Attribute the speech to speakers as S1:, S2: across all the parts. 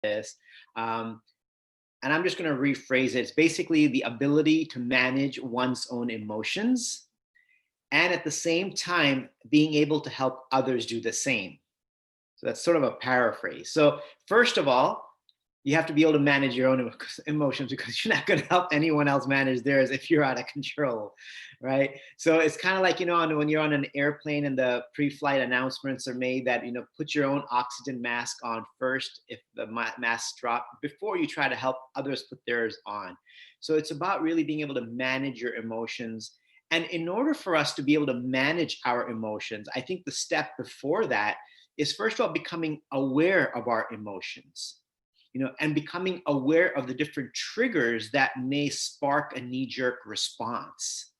S1: this. Um, and I'm just going to rephrase it. It's basically the ability to manage one's own emotions and at the same time being able to help others do the same. So that's sort of a paraphrase. So first of all, you have to be able to manage your own emotions because you're not going to help anyone else manage theirs if you're out of control, right? So it's kind of like, when you're on an airplane and the pre-flight announcements are made that, put your own oxygen mask on first if the masks drop before you try to help others put theirs on. So it's about really being able to manage your emotions. And in order for us to be able to manage our emotions, I think the step before that is first of all becoming aware of our emotions, and becoming aware of the different triggers that may spark a knee-jerk response.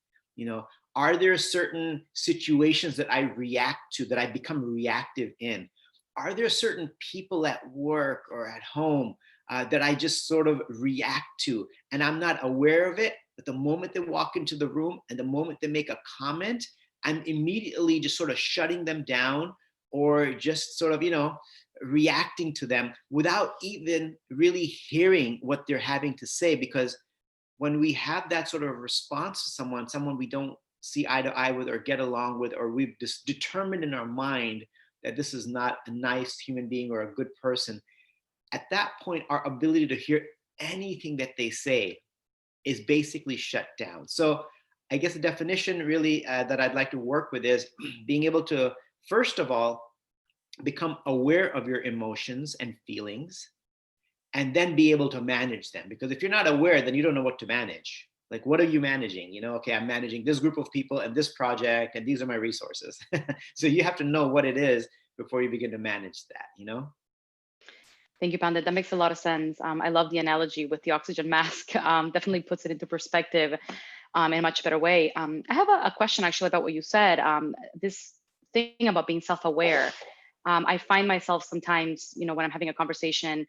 S1: Are there certain situations that I react to, that I become reactive in? Are there certain people at work or at home that I just sort of react to and I'm not aware of it, but the moment they walk into the room and the moment they make a comment, I'm immediately just sort of shutting them down or just sort of, reacting to them without even really hearing what they're having to say. Because when we have that sort of response to someone we don't see eye to eye with or get along with, or we've just determined in our mind that this is not a nice human being or a good person, at that point, our ability to hear anything that they say is basically shut down. So I guess the definition really that I'd like to work with is being able to, first of all, become aware of your emotions and feelings, and then be able to manage them. Because if you're not aware, then you don't know what to manage. Like, what are you managing? Okay, I'm managing this group of people and this project, and these are my resources. So you have to know what it is before you begin to manage that.
S2: Thank you, Pandit. That makes a lot of sense. I love the analogy with the oxygen mask. Definitely puts it into perspective in a much better way. I have a question actually about what you said. This thing about being self-aware. I find myself sometimes, when I'm having a conversation,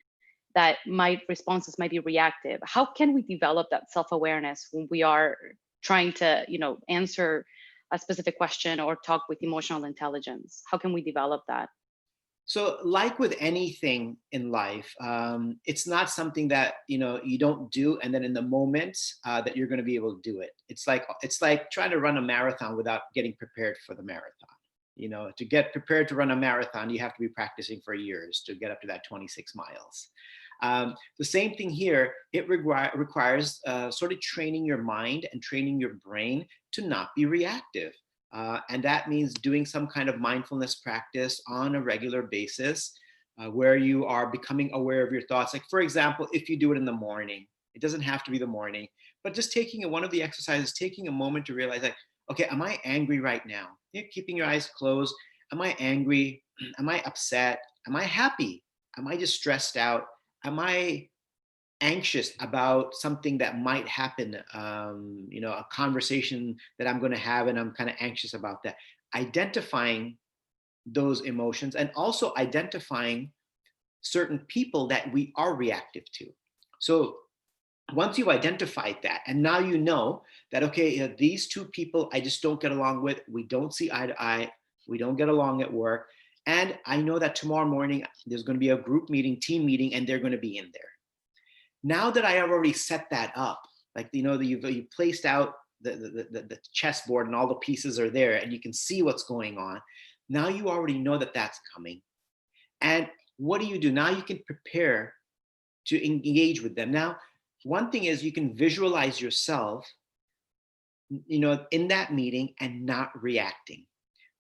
S2: that my responses might be reactive. How can we develop that self-awareness when we are trying to, answer a specific question or talk with emotional intelligence? How can we develop that?
S1: So, like with anything in life, it's not something that you don't do, and then in the moment that you're going to be able to do it. It's like trying to run a marathon without getting prepared for the marathon. To get prepared to run a marathon, you have to be practicing for years to get up to that 26 miles. The same thing here. It requires sort of training your mind and training your brain to not be reactive. And that means doing some kind of mindfulness practice on a regular basis where you are becoming aware of your thoughts. Like, for example, if you do it in the morning, it doesn't have to be the morning, but just taking one of the exercises, taking a moment to realize, like, okay, am I angry right now? Keeping your eyes closed. Am I angry? Am I upset? Am I happy? Am I just stressed out? Am I anxious about something that might happen, a conversation that I'm going to have, and I'm kind of anxious about that. Identifying those emotions and also identifying certain people that we are reactive to. So once you've identified that, and now you know that, okay, these two people I just don't get along with, we don't see eye to eye, we don't get along at work, and I know that tomorrow morning there's going to be a group meeting, team meeting, and they're going to be in there. Now that I have already set that up, like, you've placed out the chessboard and all the pieces are there and you can see what's going on. Now you already know that that's coming. And what do? Now you can prepare to engage with them. Now, one thing is you can visualize yourself, in that meeting and not reacting.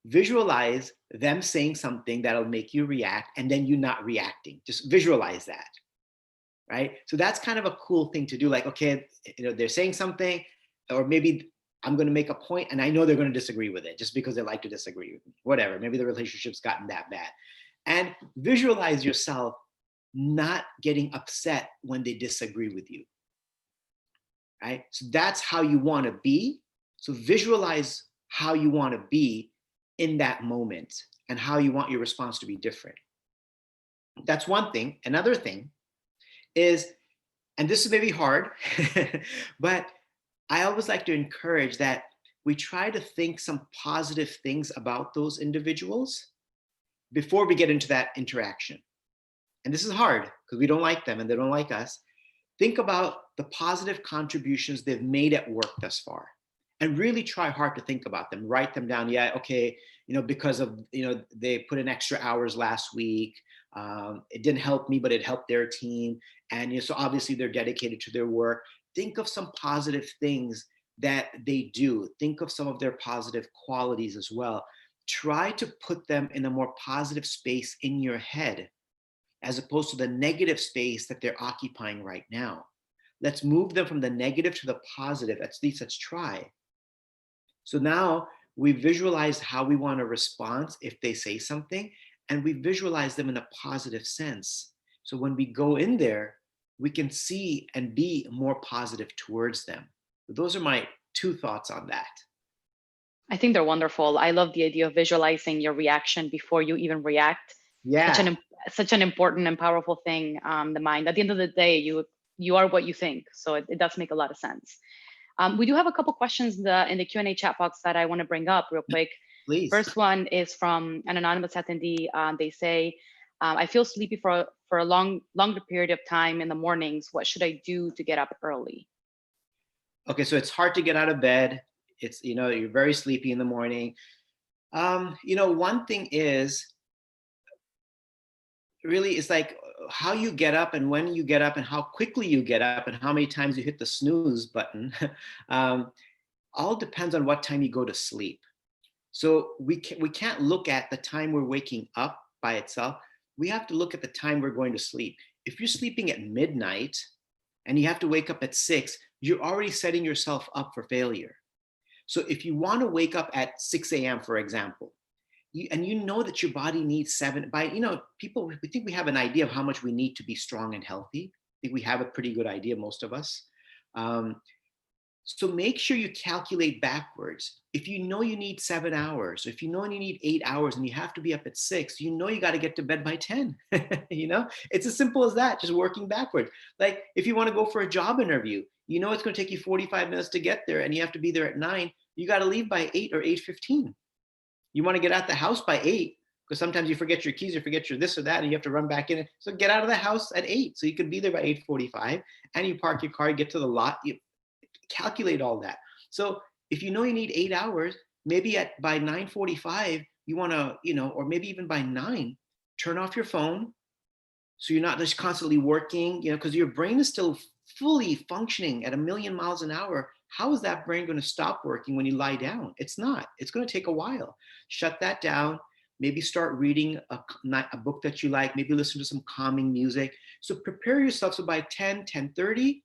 S1: Visualize them saying something that'll make you react and then you not reacting. Just visualize that. Right? So that's kind of a cool thing to do. Like, okay, they're saying something, or maybe I'm going to make a point and I know they're going to disagree with it just because they like to disagree with me, whatever. Maybe the relationship's gotten that bad. And visualize yourself not getting upset when they disagree with you. Right? So that's how you want to be. So visualize how you want to be in that moment and how you want your response to be different. That's one thing. Another thing is, and this is maybe hard, but I always like to encourage that we try to think some positive things about those individuals before we get into that interaction. and this is hard because we don't like them and they don't like us, think about the positive contributions they've made at work thus far, and really try hard to think about them. Write them down. Yeah, okay, because of, they put in extra hours last week. It didn't help me, but it helped their team. And so obviously they're dedicated to their work. Think of some positive things that they do. Think of some of their positive qualities as well. Try to put them in a more positive space in your head, as opposed to the negative space that they're occupying right now. Let's move them from the negative to the positive. At least let's try. So now we visualize how we want to respond if they say something, and we visualize them in a positive sense. So when we go in there, we can see and be more positive towards them. Those are my two thoughts on that.
S2: I think they're wonderful. I love the idea of visualizing your reaction before you even react. Such
S1: Yeah,
S2: an such an important and powerful thing. The mind. At the end of the day, you are what you think. So it does make a lot of sense. We do have a couple questions in the Q&A chat box that I want to bring up real quick.
S1: please.
S2: First one is from an anonymous attendee. They say, "I feel sleepy for a longer period of time in the mornings. What should I do to get up early?"
S1: Okay, so it's hard to get out of bed. It's, you're very sleepy in the morning. One thing is really, it's like how you get up and when you get up and how quickly you get up and how many times you hit the snooze button. um, all depends on what time you go to sleep. So we can't look at the time we're waking up by itself. We have to look at the time we're going to sleep. If you're sleeping at midnight and you have to wake up at 6, you're already setting yourself up for failure. So if you want to wake up at 6 a.m., for example, and you know that your body needs 7 by, people, we think we have an idea of how much we need to be strong and healthy. I think we have a pretty good idea, most of us. Um, so make sure you calculate backwards. If you know you need 7 hours, if you know you need 8 hours and you have to be up at 6, you got to get to bed by 10. It's as simple as that, just working backwards. Like if you want to go for a job interview, it's going to take you 45 minutes to get there and you have to be there at 9. You got to leave by 8 or 8:15. You want to get out the house by 8 because sometimes you forget your keys or forget your this or that and you have to run back in. So get out of the house at 8 so you can be there by 8:45, and you park your car, you get to the lot, you calculate all that. So if you know you need 8 hours, maybe by 9:45 you want to, or maybe even by 9, turn off your phone so you're not just constantly working, because your brain is still fully functioning at a million miles an hour. How is that brain going to stop working when you lie down? It's not. It's going to take a while. Shut that down. Maybe start reading a book that you like. Maybe listen to some calming music. So prepare yourself so by 10:30,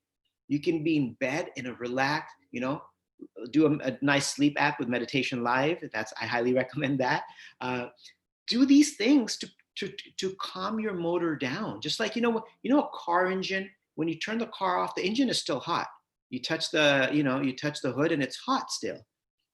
S1: you can be in bed in a relaxed, do a nice sleep app with Meditation Live. I highly recommend that. Do these things to calm your motor down. Just like, a car engine, when you turn the car off, the engine is still hot. You touch the hood and it's hot still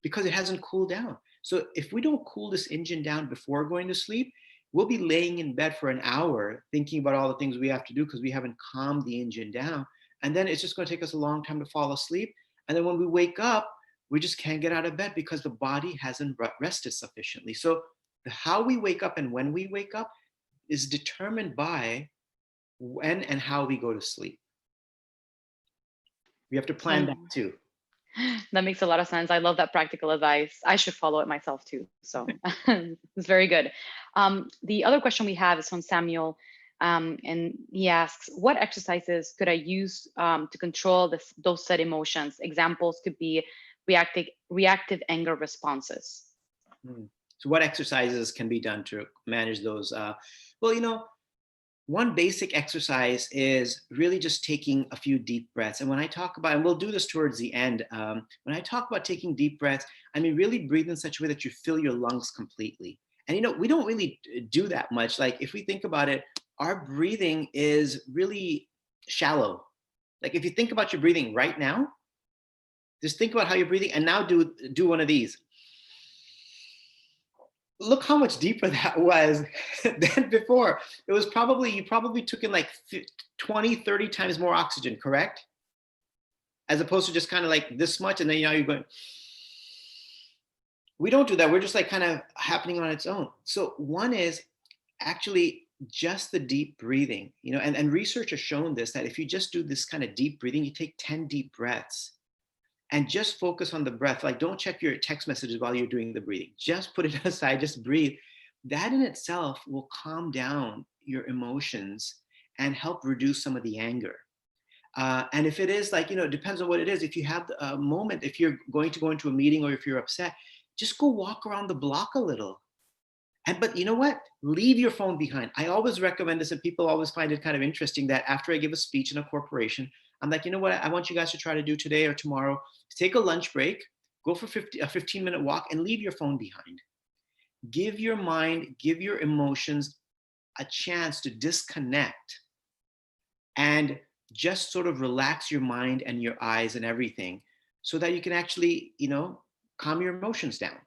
S1: because it hasn't cooled down. So if we don't cool this engine down before going to sleep, we'll be laying in bed for an hour thinking about all the things we have to do because we haven't calmed the engine down. And then it's just going to take us a long time to fall asleep. And then when we wake up, we just can't get out of bed because the body hasn't rested sufficiently. So how we wake up and when we wake up is determined by when and how we go to sleep. We have to plan that too.
S2: That makes a lot of sense. I love that practical advice. I should follow it myself too. So it's very good. The other question we have is from Samuel. And he asks, what exercises could I use to control those set emotions? Examples could be reactive anger responses.
S1: So what exercises can be done to manage those? Well, one basic exercise is really just taking a few deep breaths. And when I talk about, and we'll do this towards the end, when I talk about taking deep breaths, I mean, really breathe in such a way that you fill your lungs completely. And, we don't really do that much. Like if we think about it, our breathing is really shallow. Like if you think about your breathing right now, just think about how you're breathing and now do one of these. Look how much deeper that was than before. You probably took in like 20, 30 times more oxygen, correct? As opposed to just kind of like this much, and then you're going. We don't do that. We're just like kind of happening on its own. So one is actually just the deep breathing, and research has shown this, that if you just do this kind of deep breathing, you take 10 deep breaths and just focus on the breath. Like, don't check your text messages while you're doing the breathing. Just put it aside, just breathe. That in itself will calm down your emotions and help reduce some of the anger. And if it is like, it depends on what it is. If you have a moment, if you're going to go into a meeting or if you're upset, just go walk around the block a little. But you know what? Leave your phone behind. I always recommend this, and people always find it kind of interesting that after I give a speech in a corporation, I'm like, you know what? I want you guys to try to do today or tomorrow. Take a lunch break, go for a 15-minute walk, and leave your phone behind. Give your mind, give your emotions a chance to disconnect and just sort of relax your mind and your eyes and everything, so that you can actually, calm your emotions down.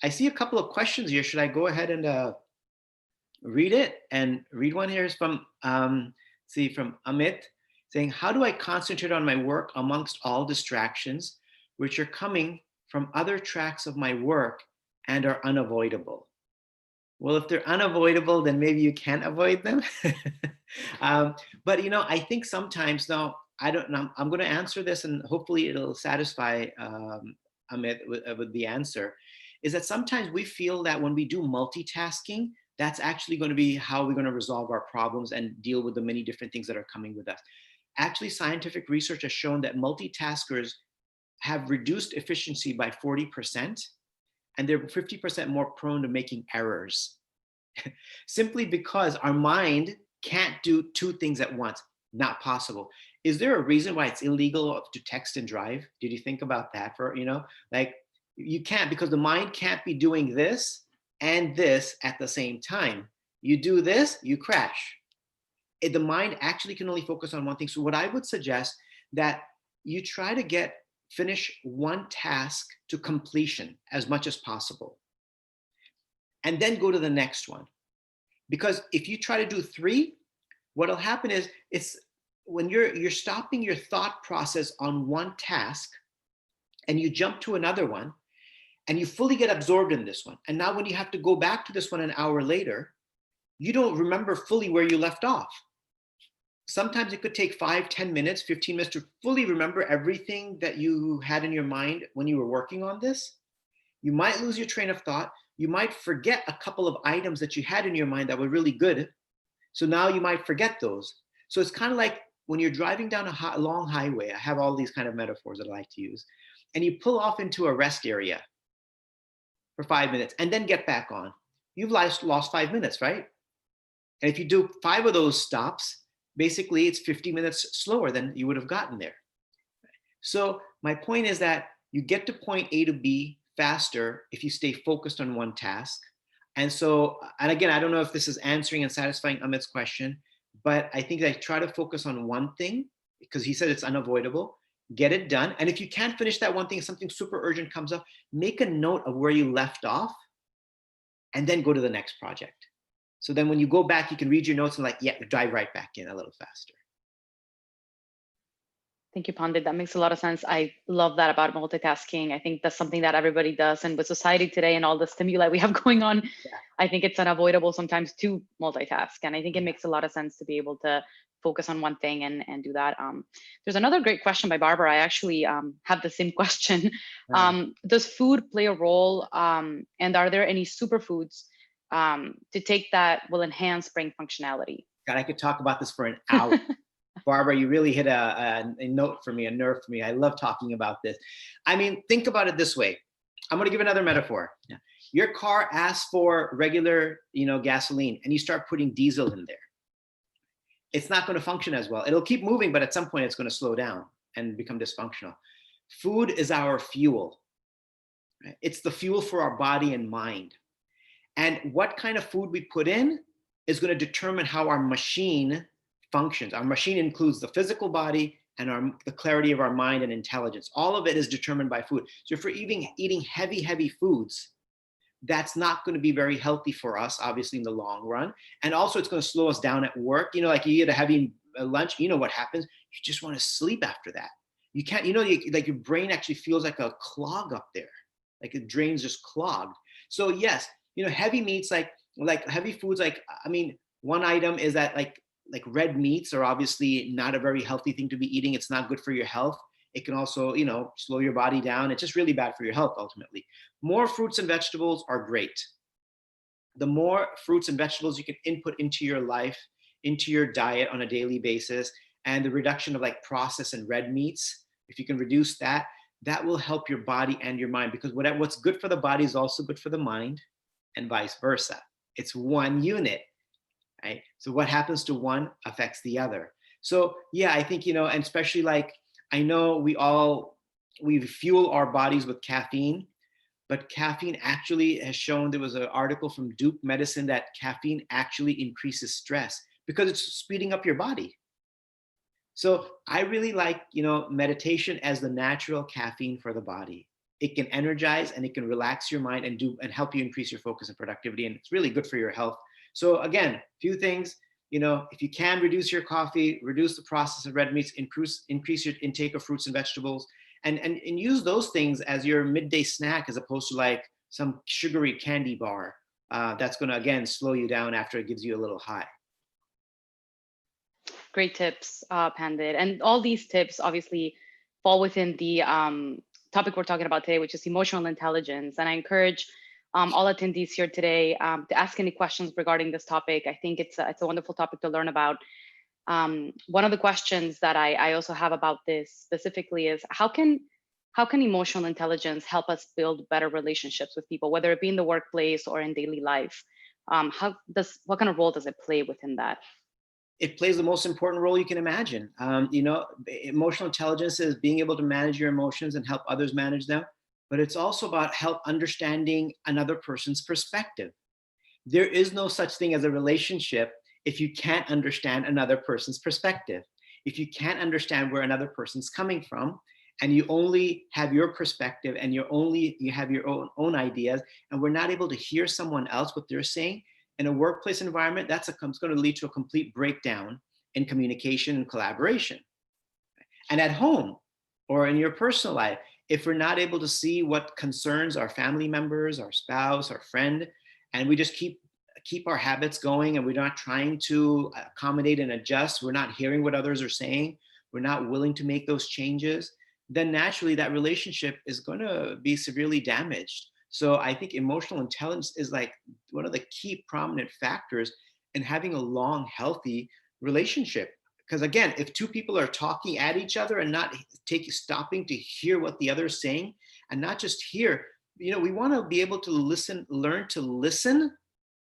S1: I see a couple of questions here. Should I go ahead and read it? And read one here is from from Amit, saying, how do I concentrate on my work amongst all distractions which are coming from other tracks of my work and are unavoidable? Well, if they're unavoidable, then maybe you can't avoid them. But I think sometimes, now I don't know, I'm going to answer this and hopefully it'll satisfy Amit with the answer, is that sometimes we feel that when we do multitasking, that's actually going to be how we're going to resolve our problems and deal with the many different things that are coming with us. Actually, scientific research has shown that multitaskers have reduced efficiency by 40%, and they're 50% more prone to making errors. Simply because our mind can't do two things at once. Not possible. Is there a reason why it's illegal to text and drive? Did you think about that? Like, you can't, because the mind can't be doing this and this at the same time. You do this, you crash. The mind actually can only focus on one thing. So what I would suggest, that you try to finish one task to completion as much as possible, and then go to the next one. Because if you try to do three, what'll happen is, it's when you're stopping your thought process on one task and you jump to another one, and you fully get absorbed in this one. And now when you have to go back to this one an hour later, you don't remember fully where you left off. Sometimes it could take 5, 10 minutes, 15 minutes to fully remember everything that you had in your mind when you were working on this. You might lose your train of thought. You might forget a couple of items that you had in your mind that were really good. So now you might forget those. So it's kind of like when you're driving down a long highway. I have all these kind of metaphors that I like to use. And you pull off into a rest area for 5 minutes and then get back on. You've lost 5 minutes, right? And if you do 5 of those stops, basically it's 50 minutes slower than you would have gotten there. So my point is that you get to point A to B faster if you stay focused on one task. And again, I don't know if this is answering and satisfying Amit's question, but I think that I try to focus on one thing, because he said it's unavoidable. Get it done. And if you can't finish that one thing, something super urgent comes up, make a note of where you left off and then go to the next project. So then when you go back, you can read your notes and dive right back in a little faster.
S2: Thank you, Pandit. That makes a lot of sense. I love that about multitasking. I think that's something that everybody does. And with society today and all the stimuli we have going on, I think it's unavoidable sometimes to multitask. And I think it makes a lot of sense to be able to focus on one thing and do that. There's another great question by Barbara. I actually have the same question. Does food play a role? And are there any superfoods to take that will enhance brain functionality?
S1: God, I could talk about this for an hour. Barbara, you really hit a note for me, a nerve for me. I love talking about this. I mean, think about it this way. I'm going to give another metaphor. Your car asks for regular, gasoline, and you start putting diesel in there. It's not going to function as well. It'll keep moving, but at some point it's going to slow down and become dysfunctional. Food is our fuel. Right? It's the fuel for our body and mind. And what kind of food we put in is going to determine how our machine functions. Our machine includes the physical body and the clarity of our mind and intelligence. All of it is determined by food. So if we're eating heavy foods, that's not going to be very healthy for us, obviously, in the long run. And also it's going to slow us down at work. Like you eat a heavy lunch, what happens? You just want to sleep after that. You can't, like your brain actually feels like a clog up there. Like the drain's just clogged. So yes, heavy meats, like like heavy foods, like, I mean, one item is that like red meats are obviously not a very healthy thing to be eating. It's not good for your health. It can also, slow your body down. It's just really bad for your health ultimately. More fruits and vegetables are great. The more fruits and vegetables you can input into your life, into your diet on a daily basis, and the reduction of like processed and red meats, if you can reduce that, that will help your body and your mind, because what's good for the body is also good for the mind, and vice versa. It's one unit, right? So what happens to one affects the other. So yeah, I think, and especially like, I know we fuel our bodies with caffeine, but caffeine actually has shown, there was an article from Duke Medicine that caffeine actually increases stress because it's speeding up your body. So I really like, meditation as the natural caffeine for the body. It can energize and it can relax your mind and help you increase your focus and productivity. And it's really good for your health. So again, few things, if you can reduce your coffee, reduce the process of red meats, increase your intake of fruits and vegetables, and use those things as your midday snack as opposed to like some sugary candy bar that's going to again slow you down after it gives you a little high.
S2: Great tips, Pandit. And all these tips obviously fall within the topic we're talking about today, which is emotional intelligence. And I encourage all attendees here today to ask any questions regarding this topic. I think it's a wonderful topic to learn about. One of the questions that I also have about this specifically is how can emotional intelligence help us build better relationships with people, whether it be in the workplace or in daily life? What kind of role does it play within that?
S1: It plays the most important role you can imagine. Emotional intelligence is being able to manage your emotions and help others manage them, but it's also about help understanding another person's perspective. There is no such thing as a relationship if you can't understand another person's perspective. If you can't understand where another person's coming from, and you only have your perspective and you have your own ideas, and we're not able to hear someone else what they're saying in a workplace environment, that's going to lead to a complete breakdown in communication and collaboration. And at home or in your personal life, if we're not able to see what concerns our family members, our spouse, our friend, and we just keep our habits going and we're not trying to accommodate and adjust, we're not hearing what others are saying, we're not willing to make those changes, then naturally that relationship is going to be severely damaged. So I think emotional intelligence is like one of the key prominent factors in having a long, healthy relationship. Because again, if two people are talking at each other and not stopping to hear what the other is saying, and not just hear, we want to be able to listen, learn to listen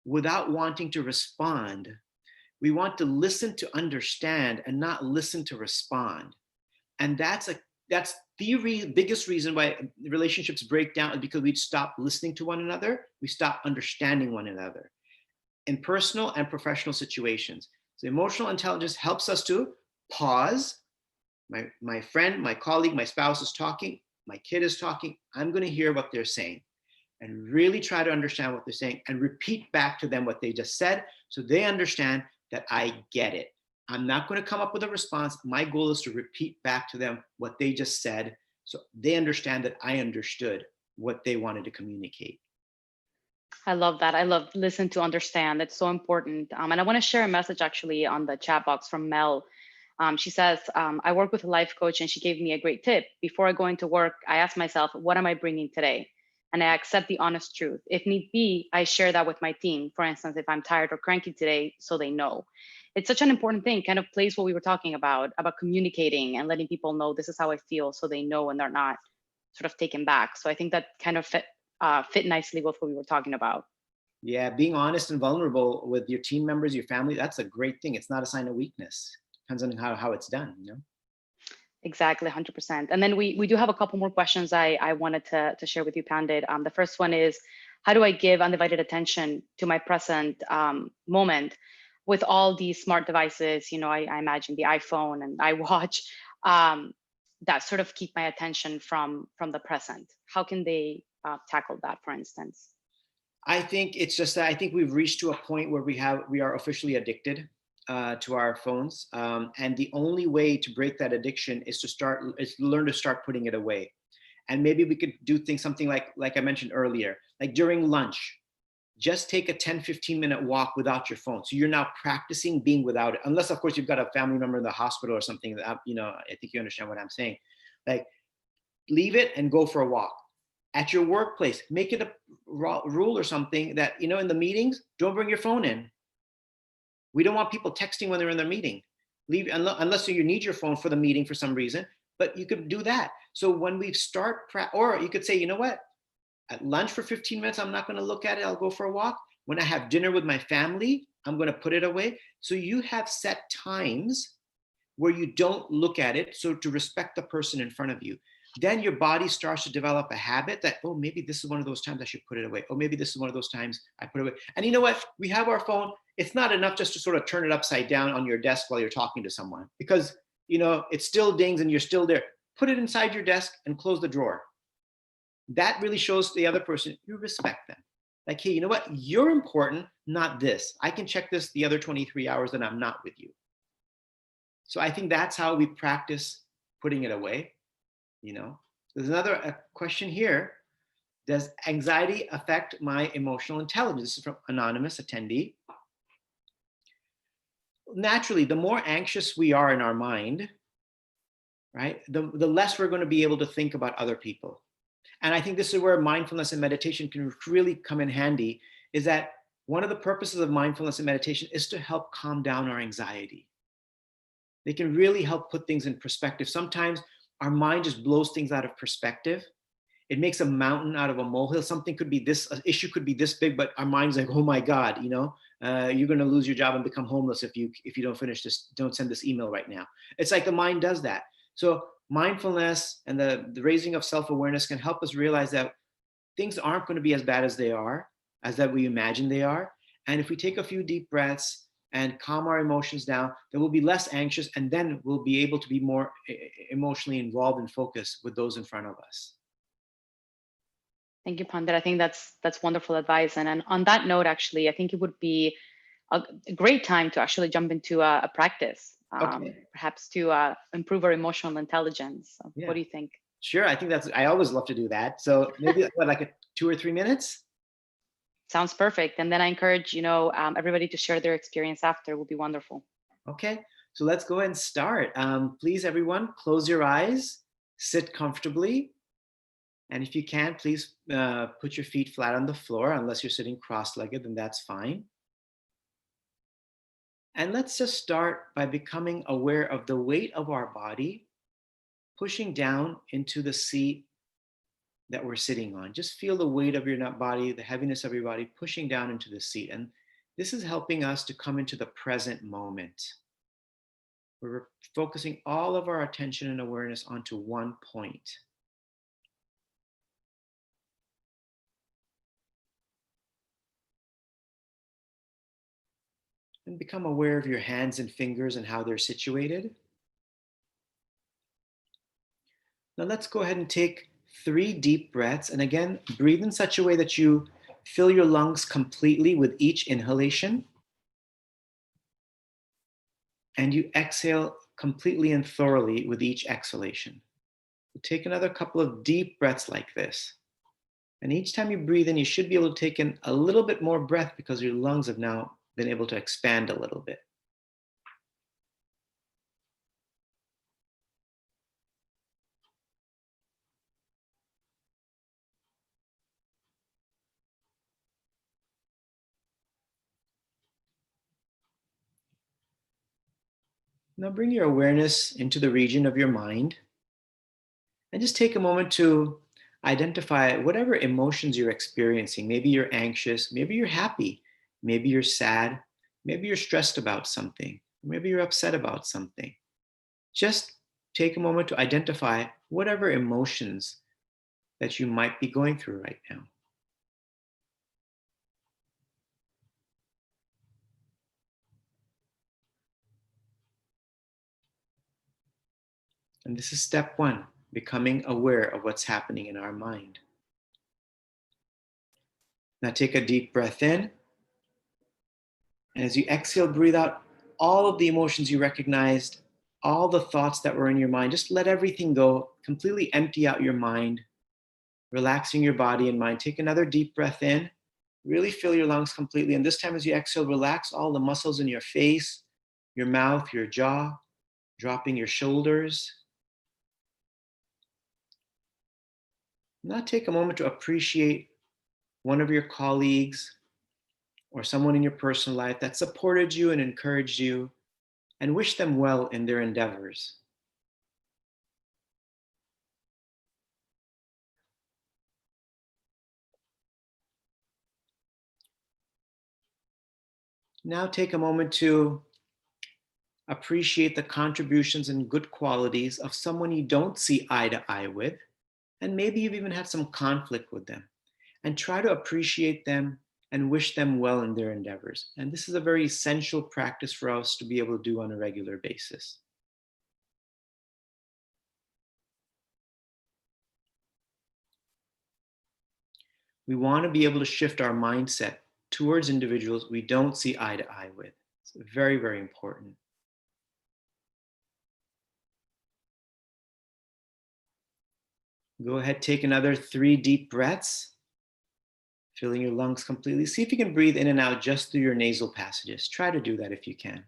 S1: without wanting to respond. We want to listen to understand and not listen to respond. And that's the biggest reason why relationships break down, is because we stop listening to one another, we stop understanding one another in personal and professional situations. So emotional intelligence helps us to pause. My friend, my colleague, my spouse is talking, my kid is talking, I'm going to hear what they're saying and really try to understand what they're saying and repeat back to them what they just said, so they understand that I get it. I'm not going to come up with a response. My goal is to repeat back to them what they just said, so they understand that I understood what they wanted to communicate.
S2: I love that. I love listen to understand. That's so important. And I want to share a message actually on the chat box from Mel. She says, I work with a life coach and she gave me a great tip. Before I go into work, I ask myself, what am I bringing today? And I accept the honest truth. If need be, I share that with my team. For instance, if I'm tired or cranky today, so they know. It's such an important thing, kind of plays what we were talking about communicating and letting people know this is how I feel, so they know and they're not sort of taken back. So I think that kind of fit nicely with what we were talking about.
S1: Yeah, being honest and vulnerable with your team members, your family, that's a great thing. It's not a sign of weakness. Depends on how it's done.
S2: Exactly, 100%. And then we do have a couple more questions I wanted to share with you, Pandit. The first one is, how do I give undivided attention to my present moment with all these smart devices? I imagine the iPhone and iWatch that sort of keep my attention from the present. How can they tackle that, for instance?
S1: I think it's just that I think we've reached to a point where we are officially addicted to our phones, and the only way to break that addiction is to learn to start putting it away. And maybe we could do something like I mentioned earlier, like during lunch. just take a 10-15 minute walk without your phone. So you're now practicing being without it, unless of course you've got a family member in the hospital or something that, I think you understand what I'm saying. Like, leave it and go for a walk. At your workplace, make it a rule or something that, in the meetings, don't bring your phone in. We don't want people texting when they're in their meeting. Leave, unless you need your phone for the meeting for some reason, but you could do that. So when we start, or you could say, you know what, at lunch for 15 minutes, I'm not going to look at it. I'll go for a walk. When I have dinner with my family, I'm going to put it away. So you have set times where you don't look at it. So to respect the person in front of you, then your body starts to develop a habit that, oh, maybe this is one of those times I should put it away. Oh, maybe this is one of those times I put it away. And you know what? We have our phone. It's not enough just to sort of turn it upside down on your desk while you're talking to someone, because, it still dings and you're still there. Put it inside your desk and close the drawer. That really shows the other person you respect them. Like, hey, you know what? You're important, not this. I can check this the other 23 hours that I'm not with you. So I think that's how we practice putting it away. There's another question here. Does anxiety affect my emotional intelligence? This is from anonymous attendee. Naturally, the more anxious we are in our mind, right, the less we're going to be able to think about other people. And I think this is where mindfulness and meditation can really come in handy, is that one of the purposes of mindfulness and meditation is to help calm down our anxiety. They can really help put things in perspective. Sometimes our mind just blows things out of perspective. It makes a mountain out of a molehill. Something could be this, an issue could be this big, but our mind's like, oh my God, you're going to lose your job and become homeless if you don't finish this, don't send this email right now. It's like the mind does that. So mindfulness and the raising of self-awareness can help us realize that things aren't going to be as bad as they are, as that we imagine they are. And if we take a few deep breaths and calm our emotions down, then we'll be less anxious, and then we'll be able to be more emotionally involved and focused with those in front of us.
S2: Thank you, Pandit. I think that's wonderful advice. And on that note, actually, I think it would be a great time to actually jump into a practice,
S1: Okay.
S2: perhaps to improve our emotional intelligence.
S1: Yeah.
S2: What do you think?
S1: Sure. I think I always love to do that. So maybe like 2 or 3 minutes?
S2: Sounds perfect. And then I encourage, everybody to share their experience after. It would be wonderful.
S1: Okay. So let's go ahead and start. Please, everyone, close your eyes, sit comfortably. And if you can, please put your feet flat on the floor. Unless you're sitting cross-legged, then that's fine. And let's just start by becoming aware of the weight of our body pushing down into the seat that we're sitting on. Just feel the weight of your body, the heaviness of your body pushing down into the seat. And this is helping us to come into the present moment. We're focusing all of our attention and awareness onto one point. And become aware of your hands and fingers and how they're situated. Now let's go ahead and take 3 deep breaths. And again, breathe in such a way that you fill your lungs completely with each inhalation. And you exhale completely and thoroughly with each exhalation. Take another couple of deep breaths like this. And each time you breathe in, you should be able to take in a little bit more breath because your lungs have now been able to expand a little bit. Now bring your awareness into the region of your mind and just take a moment to identify whatever emotions you're experiencing. Maybe you're anxious, maybe you're happy, maybe you're sad, maybe you're stressed about something, maybe you're upset about something. Just take a moment to identify whatever emotions that you might be going through right now. And this is step 1, becoming aware of what's happening in our mind. Now take a deep breath in. And as you exhale, breathe out all of the emotions you recognized, all the thoughts that were in your mind. Just let everything go. Completely empty out your mind, relaxing your body and mind. Take another deep breath in. Really fill your lungs completely. And this time as you exhale, relax all the muscles in your face, your mouth, your jaw, dropping your shoulders. Now take a moment to appreciate one of your colleagues or someone in your personal life that supported you and encouraged you, and wish them well in their endeavors. Now take a moment to appreciate the contributions and good qualities of someone you don't see eye to eye with, and maybe you've even had some conflict with them. And try to appreciate them and wish them well in their endeavors. And this is a very essential practice for us to be able to do on a regular basis. We want to be able to shift our mindset towards individuals we don't see eye to eye with. It's very, very important. Go ahead, take another 3 deep breaths, filling your lungs completely. See if you can breathe in and out just through your nasal passages. Try to do that if you can.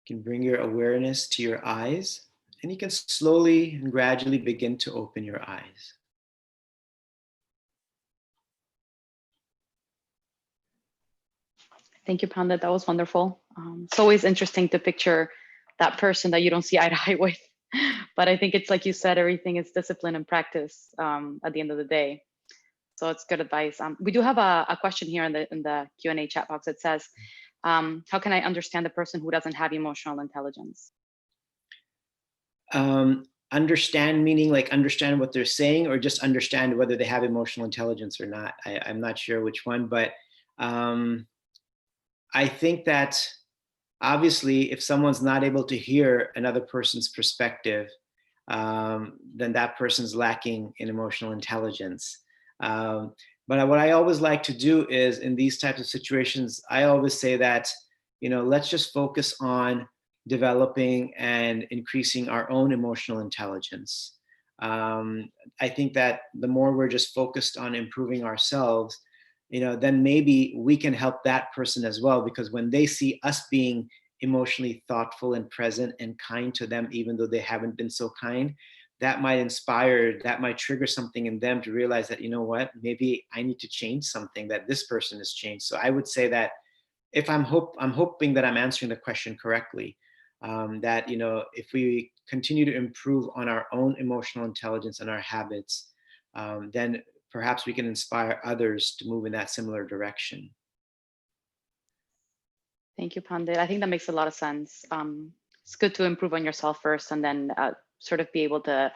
S1: You can bring your awareness to your eyes, and you can slowly and gradually begin to open your eyes.
S2: Thank you, Pandit. That was wonderful. It's always interesting to picture that person that you don't see eye to eye with. But I think it's like you said, everything is discipline and practice at the end of the day. So it's good advice. We do have a question here in the Q&A chat box. It says, how can I understand the person who doesn't have emotional intelligence?
S1: Understand meaning like understand what they're saying, or just understand whether they have emotional intelligence or not. I'm not sure which one, but I think that obviously if someone's not able to hear another person's perspective, then that person's lacking in emotional intelligence. But what I always like to do is in these types of situations, I always say that, let's just focus on developing and increasing our own emotional intelligence. I think that the more we're just focused on improving ourselves, then maybe we can help that person as well, because when they see us being emotionally thoughtful and present and kind to them, even though they haven't been so kind, that might trigger something in them to realize that, maybe I need to change something, that this person has changed. So I would say that if I'm hoping that I'm answering the question correctly, that, if we continue to improve on our own emotional intelligence and our habits, then perhaps we can inspire others to move in that similar direction.
S2: Thank you, Pandit. I think that makes a lot of sense. It's good to improve on yourself first, and then sort of be able to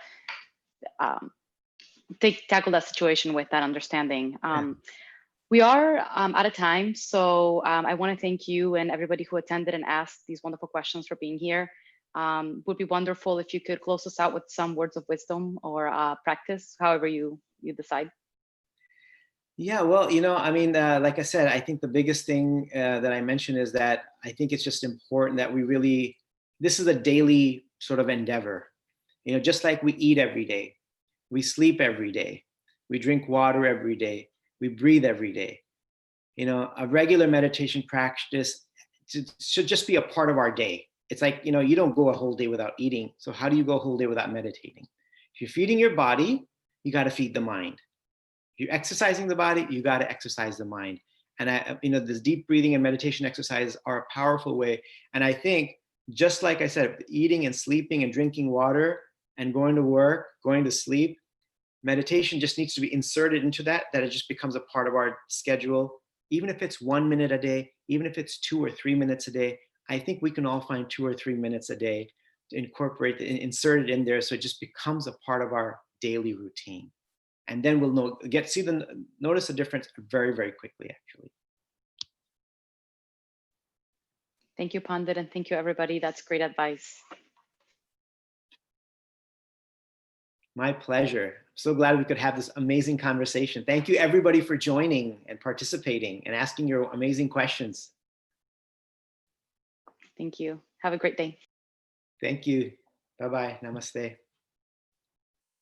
S2: tackle that situation with that understanding. We are out of time, so I want to thank you and everybody who attended and asked these wonderful questions for being here. Would be wonderful if you could close us out with some words of wisdom or practice, however you decide.
S1: Yeah, well, like I said, I think the biggest thing that I mentioned is that I think it's just important that this is a daily sort of endeavor. Just like we eat every day, we sleep every day, we drink water every day, we breathe every day. A regular meditation practice should just be a part of our day. It's like, you don't go a whole day without eating. So how do you go a whole day without meditating? If you're feeding your body, you got to feed the mind. If you're exercising the body, you got to exercise the mind. And this deep breathing and meditation exercises are a powerful way. And I think, just like I said, eating and sleeping and drinking water and going to work, going to sleep, meditation just needs to be inserted into that it just becomes a part of our schedule. Even if it's 1 minute a day, even if it's 2 or 3 minutes a day, I think we can all find 2 or 3 minutes a day to incorporate and insert it in there, so it just becomes a part of our daily routine. And then we'll notice the difference very, very quickly, actually.
S2: Thank you, Pandit, and thank you, everybody. That's great advice.
S1: My pleasure. so glad we could have this amazing conversation. Thank you, everybody, for joining and participating and asking your amazing questions.
S2: Thank you. Have a great day.
S1: Thank you. Bye-bye. Namaste.